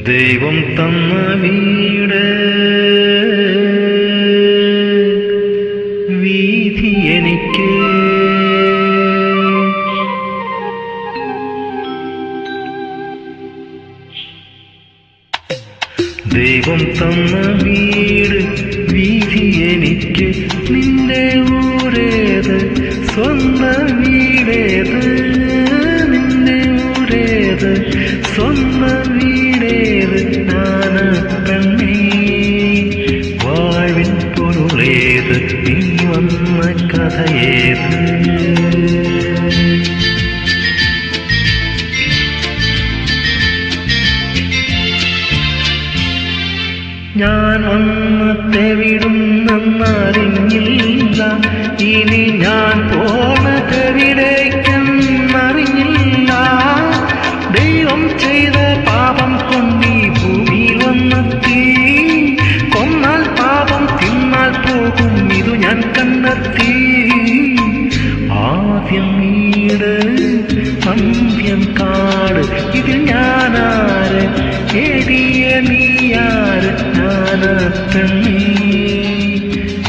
ദൈവം തന്ന വീട് വീഥി എനിക്ക് ദൈവം തന്ന വീട് വീഥി എനിക്ക് നിന്റെ ഊരേത് സ്വന്തം വീടേത് നിന്റെ ഊരേത് സ്വന്തം വീടേത് നാനാ പെണ്ണേ വാഴ്വിൻ പൊരുളേത് നീ വന്ന കഥയേത് ഞാൻ വന്നത്തെവിടുന്നറിഞ്ഞില്ല ഇനി ഞാൻ പോണതെവിടേക്കെന്നറിഞ്ഞില്ല ദൈവം ചെയ്ത പാപം കൊണ്ടീ ഭൂമിയിൽ വന്നെത്തി കൊന്നാൽ പാപം തിന്നാൽ പോകും ഇതു ഞാൻ കണ്ടെത്തി ആദ്യം വീട് അന്ത്യം കാട് ഇതിൽ ഞാനാര് എടിയ നീയാര് നാനാ പെണ്ണേ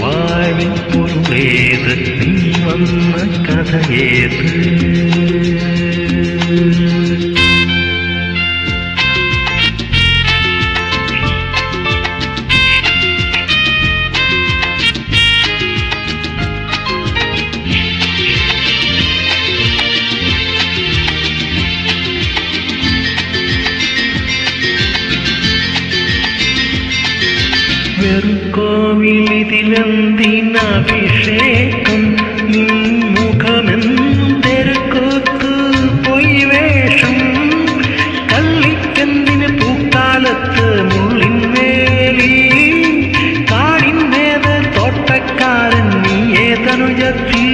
വാഴ്വിൻ പൊരുളേത് നീ വന്ന കഥയേത് വെറും കോവിലിതിലെന്തിനഭിഷേകം നിൻ മുഖമെന്തെരുക്കൊത്തു പൊയ് വേഷം കള്ളിക്കെന്തിന് പൂക്കാലത്ത് മുള്ളിൻവേലി കാടിൻവേദ തോട്ടക്കാരൻ നീയേ തനുജത്തി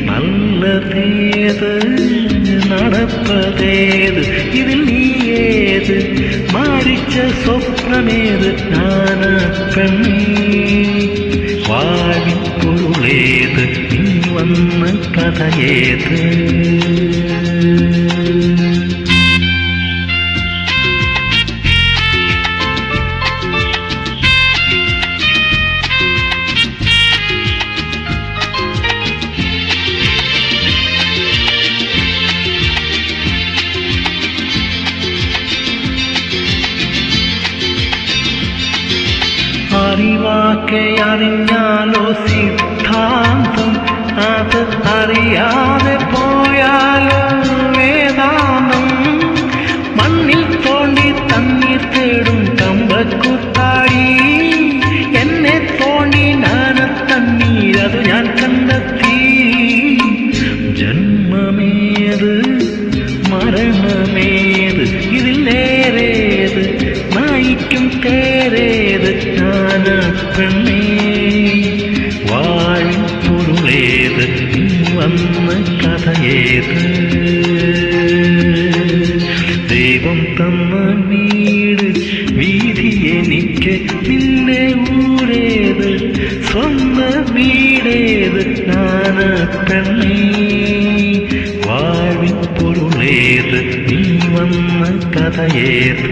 നല്ലതേത് നടപ്പതേത് ഇതിൽ നീയേത് മാരിച്ച സ്വപ്നമേത് നാനാ പെണ്ണേ വാഴ്വിൻ പൊരുളേത് നീ വന്ന കഥയേത് അറിവാക്കെ അറിഞ്ഞാലോ സിദ്ധാന്തം അത് അറിയാതെ പോയാലോ വേദാന്തം മണ്ണിൽ തോണ്ടി തണ്ണീർ തേടും കമ്പക്കുത്താടി എന്നെ തോണ്ടി നാന തണ്ണീരത് ഞാൻ കണ്ടെത്തി ജന്മമേത് മരണമേത് ഇതിൽ നേരേത് നായിക്കും തേരേത് നാനാ പെണ്ണേ വാഴ്വിൻ പൊരുളേത് നീ വന്ന കഥയേത് ദൈവം തന്ന വീട് വീഥി എനിക്ക് നിന്റെ ഊരേത് സ്വന്തം വീടേത് നാനാ പെണ്ണേ വാഴ്വിൻ പൊരുളേത് നീ വന്ന കഥയേത്